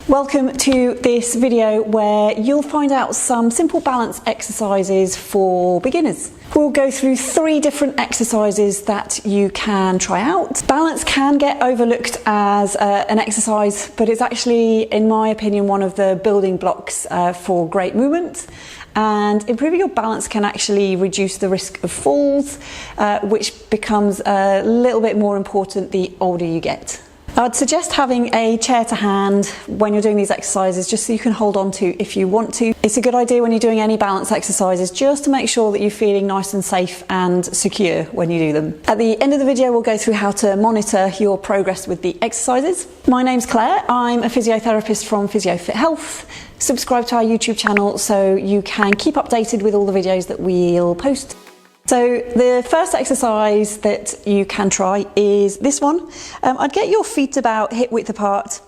Welcome to this video where you'll find out some simple balance exercises for beginners. We'll go through 3 different exercises that you can try out. Balance can get overlooked as an exercise, but it's actually, in my opinion, one of the building blocks for great movement. And improving your balance can actually reduce the risk of falls, which becomes a little bit more important the older you get. I'd suggest having a chair to hand when you're doing these exercises, just so you can hold on to if you want to. It's a good idea when you're doing any balance exercises just to make sure that you're feeling nice and safe and secure when you do them. At the end of the video, we'll go through how to monitor your progress with the exercises. My name's Claire. I'm a physiotherapist from PhysioFit Health. Subscribe to our YouTube channel so you can keep updated with all the videos that we'll post. So the first exercise that you can try is this one. I'd get your feet about hip width apart,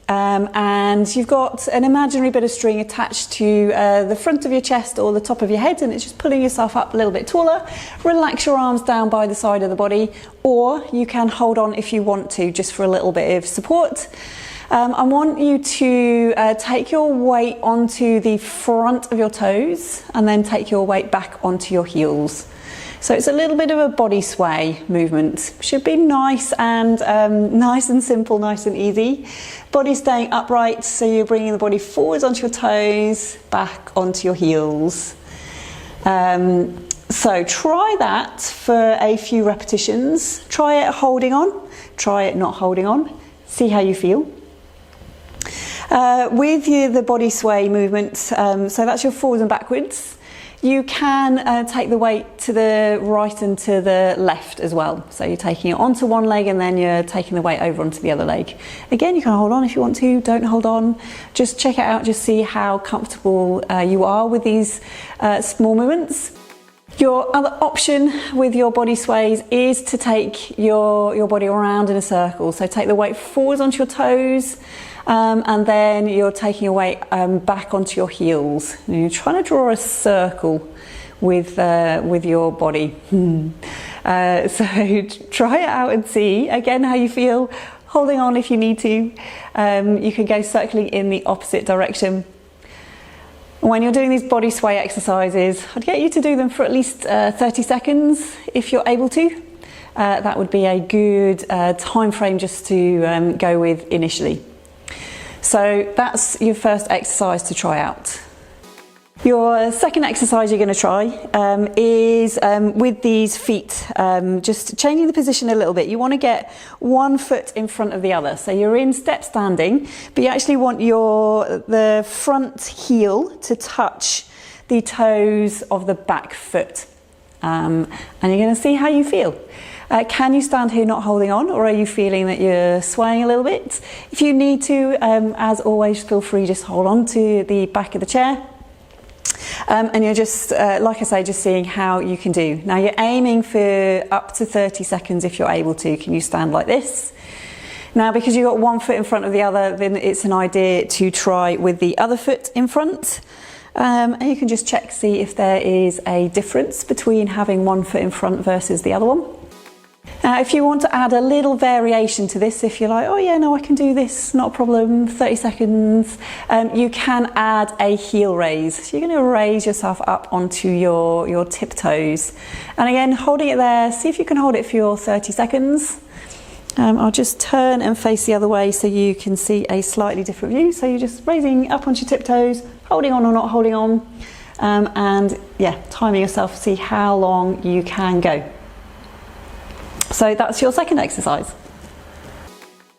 and you've got an imaginary bit of string attached to the front of your chest or the top of your head, and it's just pulling yourself up a little bit taller. Relax your arms down by the side of the body, or you can hold on if you want to, just for a little bit of support. I want you to take your weight onto the front of your toes and then take your weight back onto your heels. So it's a little bit of a body sway movement. Should be nice and simple, nice and easy. Body staying upright, so you're bringing the body forwards onto your toes, back onto your heels. So try that for a few repetitions. Try it holding on, try it not holding on. See how you feel. With the body sway movement, so that's your forwards and backwards. You can take the weight to the right and to the left as well. So you're taking it onto one leg and then you're taking the weight over onto the other leg. Again, you can hold on if you want to, don't hold on. Just check it out, just see how comfortable you are with these small movements. Your other option with your body sways is to take your body around in a circle. So take the weight forwards onto your toes, and then you're taking your weight back onto your heels. And you're trying to draw a circle with your body. So try it out and see again how you feel. Holding on if you need to. You can go circling in the opposite direction. When you're doing these body sway exercises, I'd get you to do them for at least 30 seconds if you're able to. That would be a good time frame just to go with initially. So that's your first exercise to try out. Your second exercise you're going to try is with these feet, just changing the position a little bit. You want to get one foot in front of the other. So you're in step standing, but you actually want the front heel to touch the toes of the back foot. And you're going to see how you feel. Can you stand here not holding on, or are you feeling that you're swaying a little bit? If you need to, as always, feel free, just hold on to the back of the chair. And you're just, like I say, just seeing how you can do. Now you're aiming for up to 30 seconds if you're able to. Can you stand like this? Now, because you've got one foot in front of the other, then it's an idea to try with the other foot in front. And you can just check, see if there is a difference between having one foot in front versus the other one. Now, if you want to add a little variation to this, if you're like, oh yeah, no, I can do this, not a problem, 30 seconds, you can add a heel raise. So you're going to raise yourself up onto your tiptoes. And again, holding it there, see if you can hold it for your 30 seconds. I'll just turn and face the other way so you can see a slightly different view. So you're just raising up onto your tiptoes, holding on or not holding on, and yeah, timing yourself to see how long you can go. So that's your second exercise.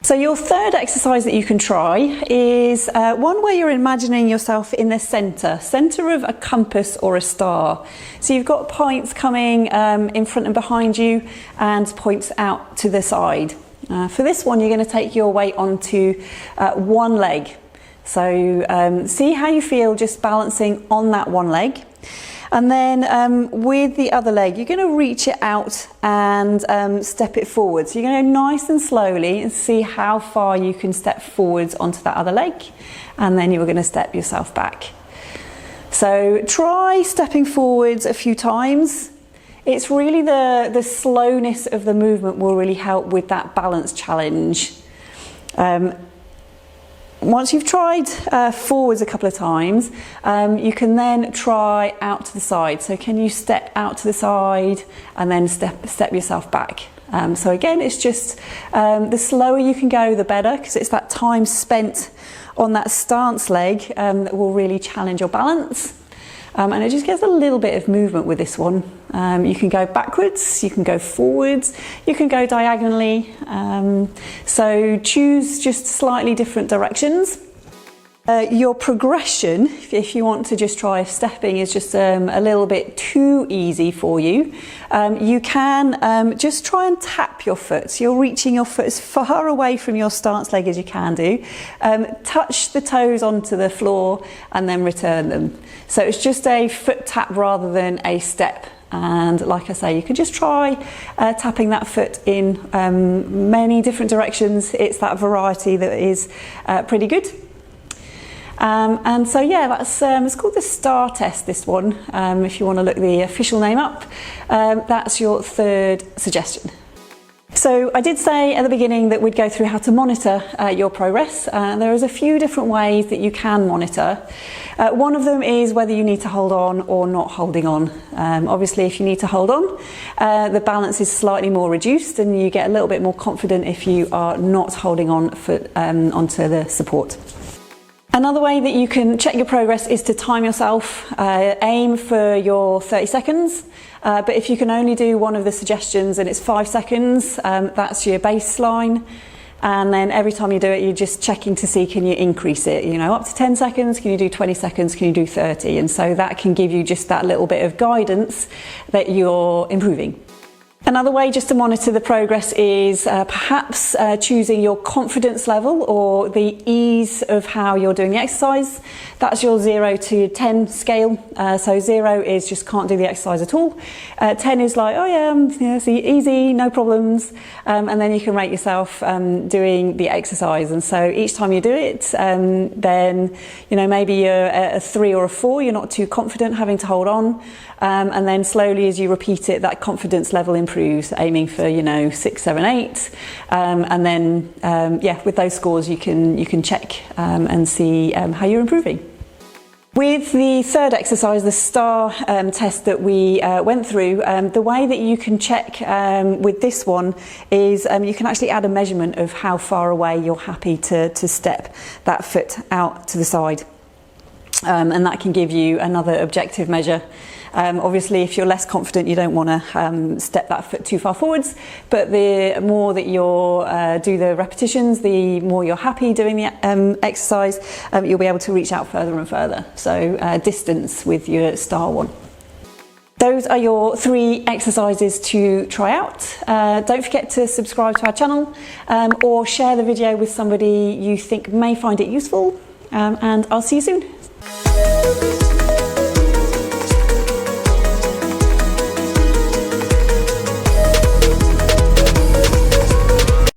So your third exercise that you can try is one where you're imagining yourself in the centre of a compass or a star. So you've got points coming in front and behind you and points out to the side. For this one, you're going to take your weight onto one leg. So see how you feel just balancing on that one leg. And then with the other leg, you're going to reach it out and step it forward. So you're going to go nice and slowly and see how far you can step forwards onto that other leg. And then you're going to step yourself back. So try stepping forwards a few times. It's really the slowness of the movement will really help with that balance challenge. Once you've tried forwards a couple of times, you can then try out to the side. So can you step out to the side and then step yourself back? So again, it's just the slower you can go, the better, because it's that time spent on that stance leg that will really challenge your balance. And it just gets a little bit of movement with this one. You can go backwards, you can go forwards, you can go diagonally. So choose just slightly different directions. Your progression, if you want to just try stepping, is just a little bit too easy for you. You can just try and tap your foot. So you're reaching your foot as far away from your stance leg as you can do. Touch the toes onto the floor and then return them. So it's just a foot tap rather than a step. And like I say, you can just try tapping that foot in many different directions. It's that variety that is pretty good. And so yeah, that's it's called the STAR test, this one, if you want to look the official name up. That's your third suggestion. So I did say at the beginning that we'd go through how to monitor your progress. There is a few different ways that you can monitor. One of them is whether you need to hold on or not holding on. Obviously, if you need to hold on, the balance is slightly more reduced and you get a little bit more confident if you are not holding on onto the support. Another way that you can check your progress is to time yourself. Aim for your 30 seconds, but if you can only do one of the suggestions and it's 5 seconds, that's your baseline. And then every time you do it, you're just checking to see, can you increase it? You know, up to 10 seconds, can you do 20 seconds, can you do 30? And so that can give you just that little bit of guidance that you're improving. Another way just to monitor the progress is perhaps choosing your confidence level or the ease of how you're doing the exercise. That's your 0 to 10 scale. So 0 is just can't do the exercise at all. 10 is like, oh yeah, so easy, no problems. And then you can rate yourself doing the exercise. And so each time you do it, then, you know, maybe you're a 3 or a 4, you're not too confident having to hold on. And then slowly as you repeat it, that confidence level improves, aiming for, you know, 6, 7, 8. And then, yeah, with those scores, you can check and see how you're improving. With the third exercise, the STAR test that we went through, the way that you can check with this one is you can actually add a measurement of how far away you're happy to step that foot out to the side. And that can give you another objective measure. Obviously, if you're less confident, you don't want to step that foot too far forwards, but the more that you're do the repetitions, the more you're happy doing the exercise, you'll be able to reach out further and further. So distance with your STAR one. Those are your 3 exercises to try out. Don't forget to subscribe to our channel or share the video with somebody you think may find it useful, and I'll see you soon.